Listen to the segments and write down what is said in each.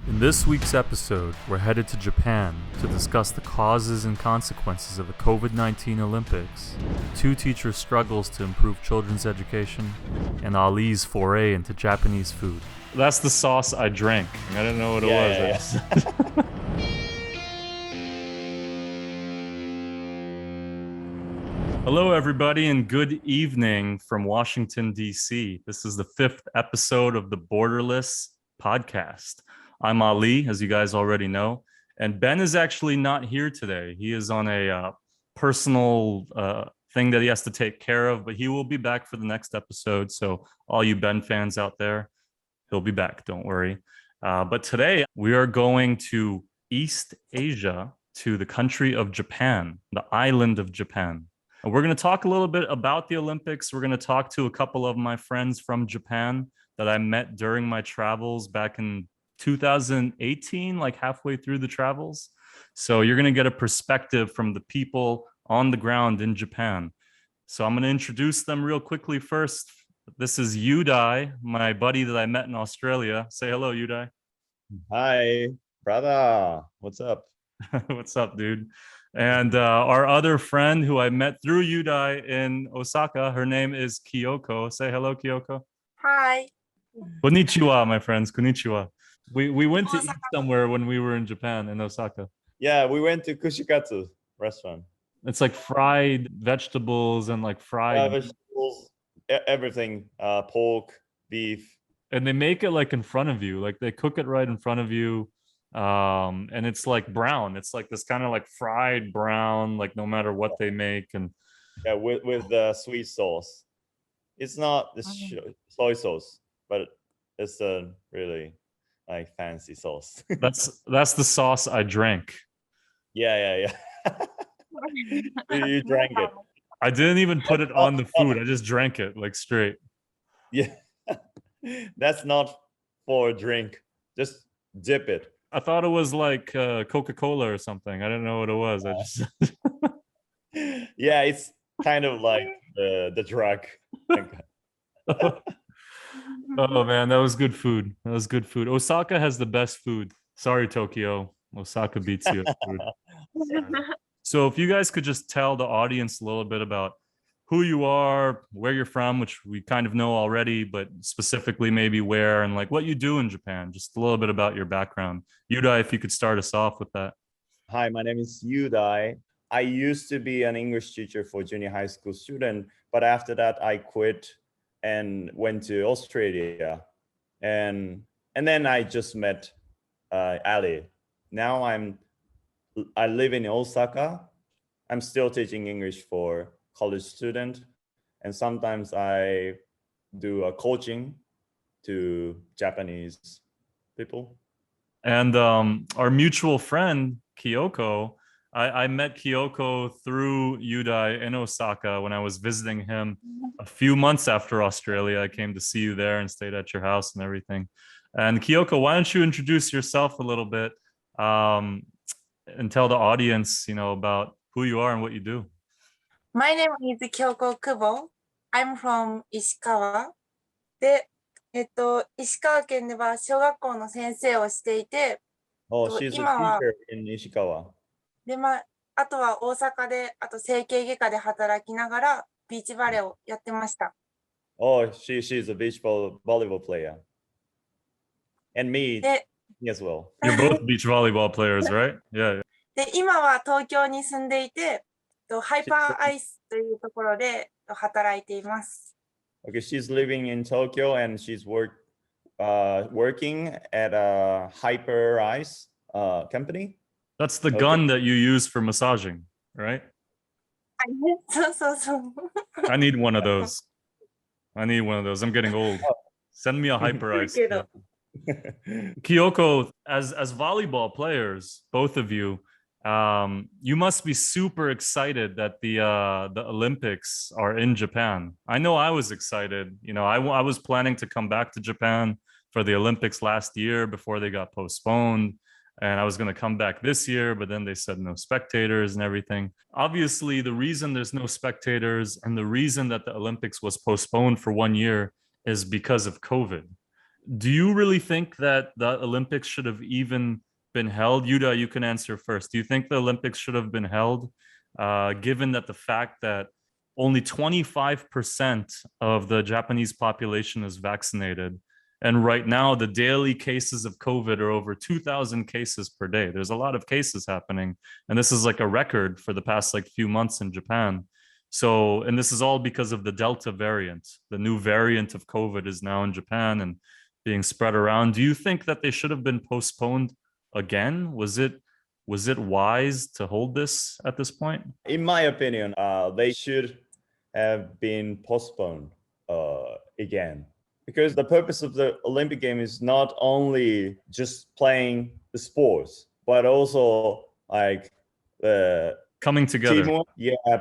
In this week's episode, we're headed to Japan to discuss the causes and consequences of the COVID-19 Olympics, two teachers' struggles to improve children's education, and Ali's foray into Japanese food. That's the sauce I drank. I didn't know what it was. Hello, everybody, and good evening from Washington, D.C. This is the 5th episode of the Borderless podcast. I'm Ali, as you guys already know, and Ben is actually not here today. He is on a personal thing that he has to take care of, but he will be back for the next episode. So all you Ben fans out there, he'll be back, don't worry. But today we are going to East Asia, to the country of Japan, the island of Japan. And we're going to talk a little bit about the Olympics. We're going to talk to a couple of my friends from Japan that I met during my travels back in 2018, like halfway through the travels. So you're going to get a perspective from the people on the ground in Japan. So I'm going to introduce them real quickly first. This is Udai, my buddy that I met in Australia. Say hello, Udai. Hi, brother. What's up? What's up, dude? And our other friend who I met through Udai in Osaka, her name is Kyoko. Say hello, Kyoko. Hi. Konnichiwa, my friends. Konnichiwa. We went to eat somewhere when we were in Japan, in Osaka. Yeah, we went to Kushikatsu restaurant. It's like fried vegetables and like fried vegetables, everything, pork, beef. And they make it like in front of you, like they cook it right in front of you. And it's like brown. It's like this kind of like fried brown, like no matter what they make. And yeah, with the sweet sauce. It's not the soy sauce, but it's a really like fancy sauce. that's the sauce I drank. Yeah. You drank it. I didn't even put it on the food. I just drank it like straight. Yeah. That's not for a drink. Just dip it. I thought it was like Coca-Cola or something. I didn't know what it was. I just yeah, it's kind of like the drug. Oh man, that was good food. That was good food. Osaka has the best food. Sorry, Tokyo. Osaka beats you at food. So if you guys could just tell the audience a little bit about who you are, where you're from, which we kind of know already, but specifically maybe where and like what you do in Japan, just a little bit about your background. Yudai, if you could start us off with that. Hi, my name is Udai. I used to be an English teacher for junior high school student, but after that I quit and went to Australia. And then I just met Ali. Now I live in Osaka. I'm still teaching English for college student, and sometimes I do a coaching to Japanese people. And our mutual friend Kyoko, I met Kyoko through Udai in Osaka when I was visiting him a few months after Australia. I came to see you there and stayed at your house and everything. And Kyoko, why don't you introduce yourself a little bit and tell the audience, about who you are and what you do. My name is Kyoko Kubo. I'm from 石川で、石川県では小学校の先生をしていて、she's a teacher in Ishikawa. で、あとは大阪で、あと整形外科で働きながらビーチバレーをやってました。She's a beach volleyball player. And me as well. You're both beach volleyball players, right? Yeah. で、今は東京に住んでいて、ハイパーアイスというところで働いています。Okay, she's living in Tokyo and she's working at a hyper ice company. That's the gun that you use for massaging, right? So. I need one of those. I'm getting old. Send me a hyper ice. Yeah. Kyoko, as volleyball players, both of you, you must be super excited that the Olympics are in Japan. I know I was excited. I was planning to come back to Japan for the Olympics last year before they got postponed. And I was going to come back this year, but then they said no spectators and everything. Obviously, the reason there's no spectators and the reason that the Olympics was postponed for 1 year is because of COVID. Do you really think that the Olympics should have even been held? Yuda, you can answer first. Do you think the Olympics should have been held, given that the fact that only 25% of the Japanese population is vaccinated? And right now, the daily cases of COVID are over 2,000 cases per day. There's a lot of cases happening. And this is like a record for the past like few months in Japan. So, and this is all because of the Delta variant. The new variant of COVID is now in Japan and being spread around. Do you think that they should have been postponed again? Was it wise to hold this at this point? In my opinion, they should have been postponed again, because the purpose of the Olympic game is not only just playing the sports, but also like the Coming together. teamwork,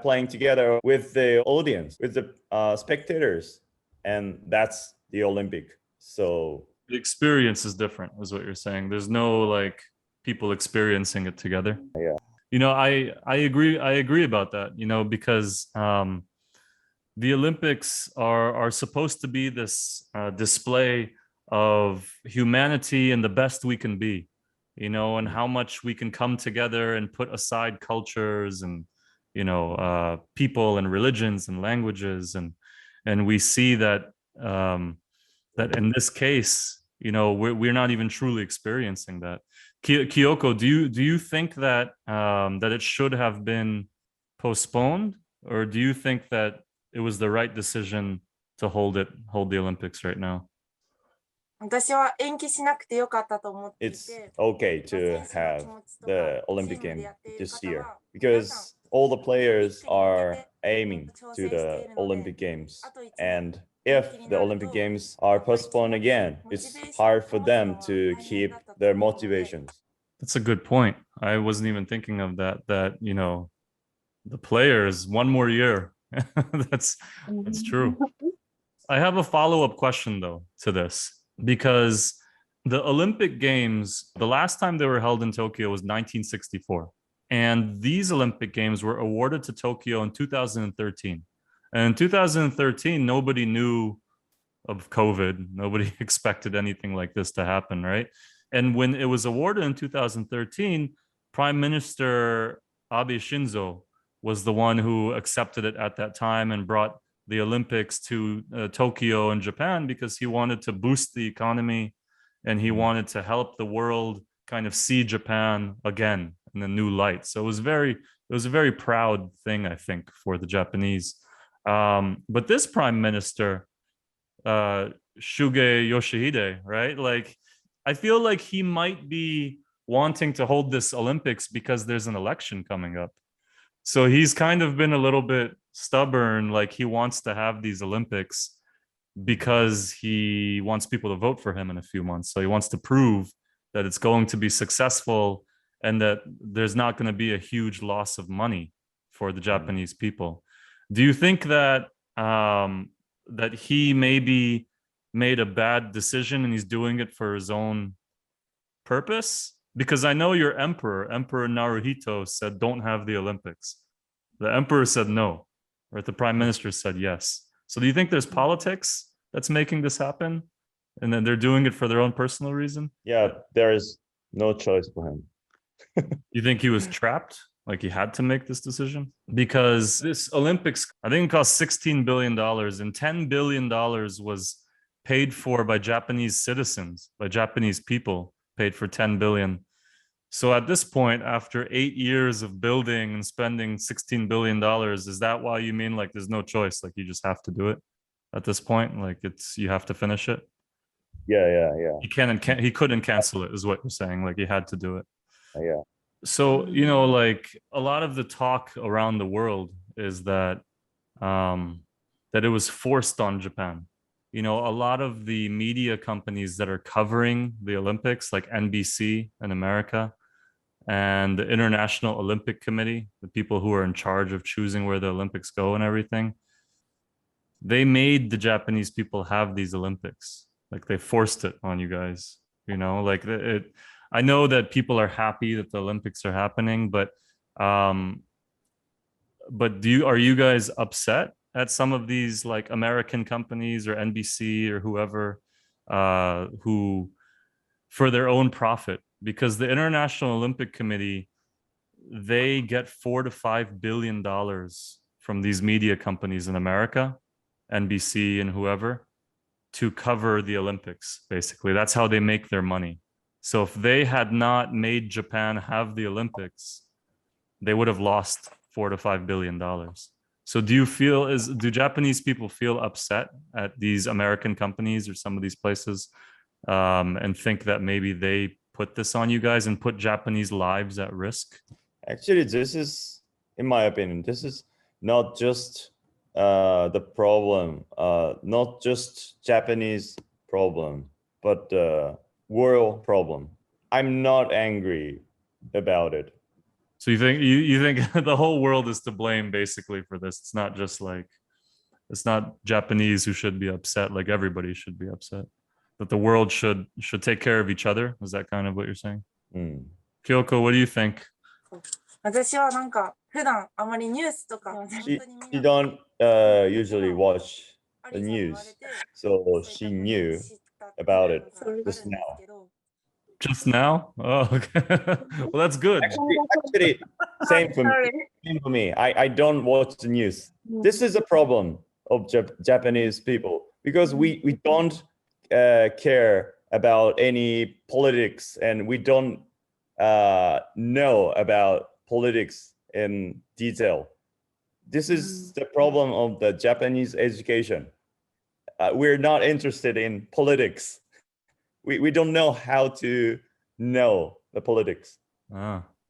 playing together with the audience, with the spectators, and that's the Olympic. So The experience is different, is what you're saying. There's no like people experiencing it together. Yeah. You know, I agree about that, you know, because the Olympics are supposed to be this display of humanity and the best we can be, you know, and how much we can come together and put aside cultures and, you know, people and religions and languages, and we see that that in this case, you know, we're not even truly experiencing that. Kyoko, do you think that that it should have been postponed, or do you think that it was the right decision to hold the Olympics right now? 私は延期しなくてよかったと思ってい it's て、 okay to have the Olympic game this year, because all the players are aiming to the Olympic Games. And if the Olympic Games are postponed again, it's hard for them to keep their motivations. That's a good point. I wasn't even thinking of that. That, you know, the players, one more year. That's true. I have a follow-up question though to this, because the Olympic Games, the last time they were held in Tokyo was 1964. And these Olympic Games were awarded to Tokyo in 2013. And in 2013, nobody knew of COVID. Nobody expected anything like this to happen, right? And when it was awarded in 2013, Prime Minister Abe Shinzo was the one who accepted it at that time and brought the Olympics to Tokyo in Japan, because he wanted to boost the economy and he wanted to help the world kind of see Japan again in a new light. So it was a very proud thing, I think, for the Japanese. But this prime minister, Shuge Yoshihide, right? Like, I feel like he might be wanting to hold this Olympics because there's an election coming up. So he's kind of been a little bit stubborn, like he wants to have these Olympics because he wants people to vote for him in a few months. So he wants to prove that it's going to be successful and that there's not going to be a huge loss of money for the Japanese people. Do you think that that he maybe made a bad decision and he's doing it for his own purpose? Because I know your emperor Naruhito, said don't have the Olympics. The emperor said no, right? The prime minister said yes. So do you think there's politics that's making this happen, and then they're doing it for their own personal reason? Yeah, there is no choice for him. You think he was trapped? Like he had to make this decision? Because this Olympics, I think it cost $16 billion, and $10 billion was paid for by Japanese citizens, by Japanese people, paid for 10 billion. So at this point, after 8 years of building and spending $16 billion, is that why you mean like there's no choice? Like you just have to do it at this point? Like you have to finish it? Yeah. He couldn't cancel it, is what you're saying. Like he had to do it. Yeah. So, you know, like a lot of the talk around the world is that that it was forced on Japan. You know, a lot of the media companies that are covering the Olympics, like NBC in America and the International Olympic Committee, the people who are in charge of choosing where the Olympics go and everything, they made the Japanese people have these Olympics. Like they forced it on you guys, you know, like I know that people are happy that the Olympics are happening, but are you guys upset at some of these like American companies or NBC or whoever who, for their own profit, because the International Olympic Committee, they get $4 to $5 billion from these media companies in America, NBC and whoever, to cover the Olympics. Basically, that's how they make their money. So if they had not made Japan have the Olympics, they would have lost $4 to $5 billion. So do Japanese people feel upset at these American companies or some of these places, and think that maybe they put this on you guys and put Japanese lives at risk? Actually, this is, in my opinion, this is not just the problem, not just Japanese problem, but world problem. I'm not angry about it. So you think the whole world is to blame basically for this? It's not just like, it's not Japanese who should be upset. Like everybody should be upset. That the world should take care of each other. Is that kind of what you're saying? Kyoko, what do you think? 私はなんか普段あまりニュースとか She don't usually watch the news, so she knew about it just now. Just now? Oh, okay. Well, that's good. Actually, same for me. Same for me. I don't watch the news. This is a problem of Japanese people, because we don't care about any politics, and we don't know about politics in detail. This is the problem of the Japanese education. We're not interested in politics. We don't know how to know the politics.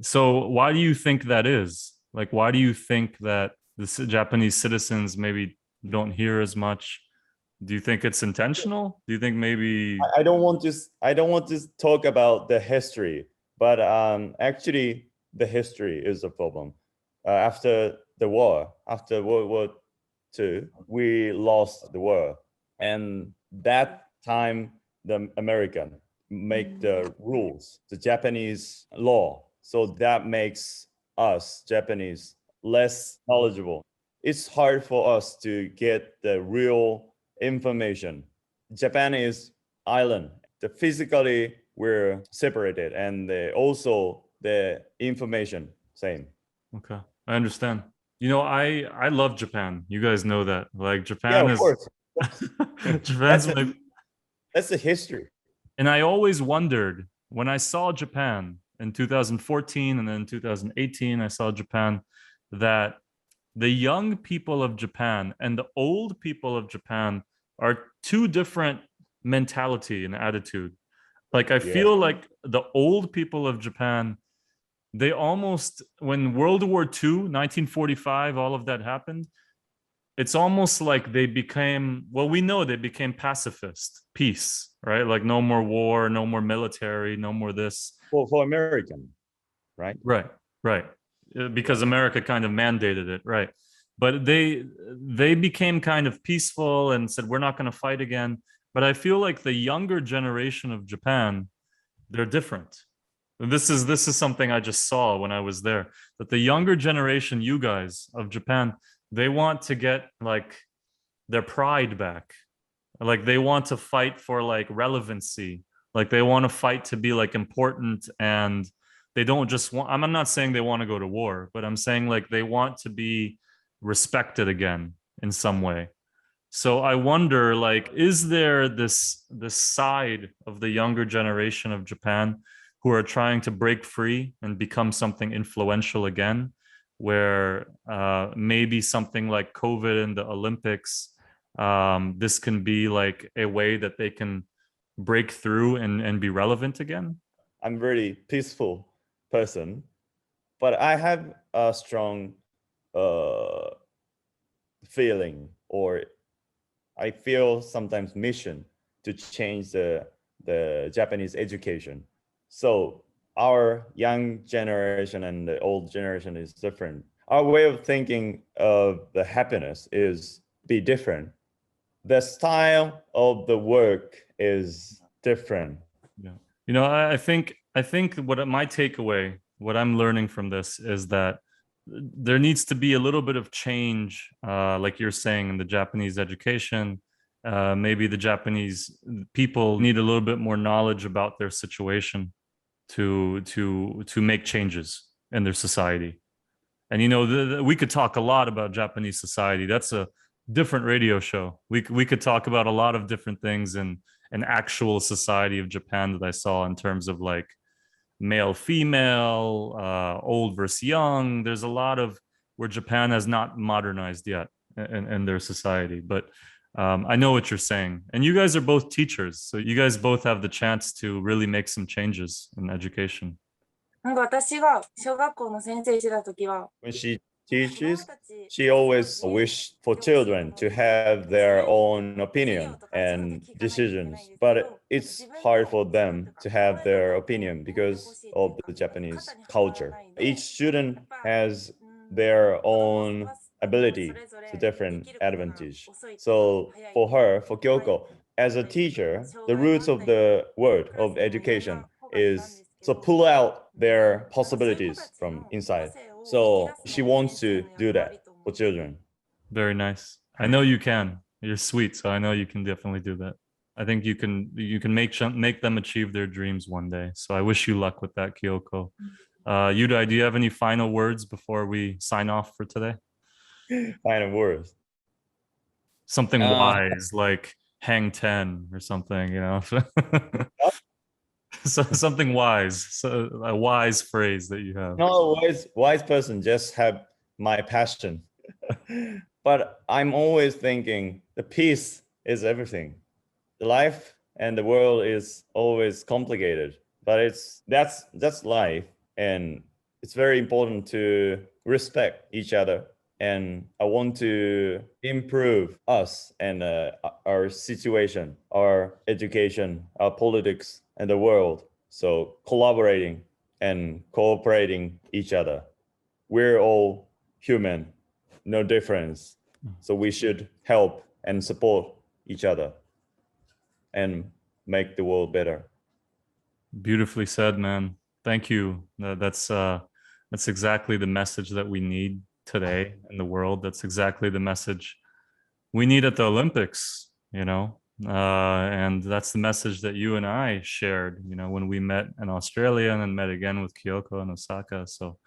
So why do you think that is? Like, why do you think that the Japanese citizens maybe don't hear as much? Do you think it's intentional? Do you think maybe I don't want to talk about the history, but actually the history is a problem. After the war, after World War II, we lost the war, and that time the American make the rules, the Japanese law. So that makes us Japanese less knowledgeable. It's hard for us to get the real information. Japan is island. Physically we're separated, and also the information same. Okay, I understand. You know, I love Japan. You guys know that. Like Yeah, Japan of is course. Japan's like, That's the history. and I always wondered when I saw Japan in 2014 and then in 2018, I saw Japan, that the young people of Japan and the old people of Japan are two different mentality and attitude. Like I feel like the old people of Japan, they almost, when World War II, 1945, all of that happened, it's almost like they became, well, we know they became pacifist, peace, right? Like no more war, no more military, no more this. For American, right? Right. Because America kind of mandated it, right? But they became kind of peaceful and said, we're not going to fight again. But I feel like the younger generation of Japan, they're different. This is something I just saw when I was there, that the younger generation, you guys of Japan, they want to get like their pride back. Like they want to fight for like relevancy. Like they want to fight to be like important, and they don't just want, I'm not saying they want to go to war, but I'm saying like they want to be respected again in some way. So I wonder, like, is there this side of the younger generation of Japan who are trying to break free and become something influential again, where maybe something like COVID and the Olympics, this can be like a way that they can break through and be relevant again? I'm very peaceful person, but I have a strong feeling, or I feel sometimes mission to change the Japanese education. So our young generation and the old generation is different. Our way of thinking of the happiness is be different. The style of the work is different. Yeah. You know, I think what my takeaway, what I'm learning from this is that there needs to be a little bit of change, like you're saying, in the Japanese education, maybe the Japanese people need a little bit more knowledge about their situation to make changes in their society. And we could talk a lot about Japanese society. That's a different radio show. We could talk about a lot of different things in an actual society of Japan that I saw in terms of like male, female, old versus young. There's a lot of where Japan has not modernized yet in their society. But I know what you're saying. And you guys are both teachers. So you guys both have the chance to really make some changes in education. なんか私が小学校の先生してた時は、 When she teaches, she always wished for children to have their own opinion and decisions. But it's hard for them to have their opinion because of the Japanese culture. Each student has their own ability, so different advantage. So for her, for Kyoko, as a teacher, the roots of the word of education is so pull out their possibilities from inside. So she wants to do that for children. Very nice. I know you can. You're sweet, so I know you can definitely do that. I think you can make them achieve their dreams one day. So I wish you luck with that, Kyoko. Yudai, do you have any final words before we sign off for today? Final words. Something wise, like hang 10 or something, So something wise, so a wise phrase that you have. No, wise person, just have my passion. But I'm always thinking the peace is everything. The life and the world is always complicated, but that's life, and it's very important to respect each other. And I want to improve us and our situation, our education, our politics, and the world. So collaborating and cooperating each other. We're all human, no difference. So we should help and support each other and make the world better. Beautifully said, man. Thank you. That's exactly the message that we need today in the world. That's exactly the message we need at the Olympics, and that's the message that you and I shared, when we met in Australia and then met again with Kyoko and Osaka. So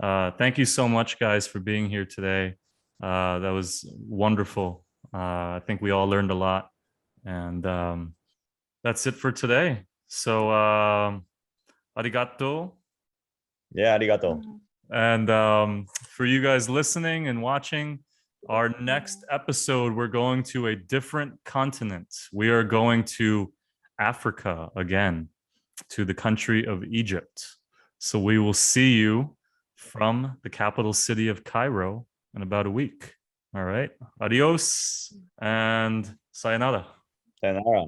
thank you so much, guys, for being here today. That was wonderful. I think we all learned a lot, and that's it for today. So arigato. Yeah, arigato. And for you guys listening and watching, our next episode, we're going to a different continent. We are going to Africa again, to the country of Egypt. So we will see you from the capital city of Cairo in about a week. All right. Adios and sayonara. Sayonara.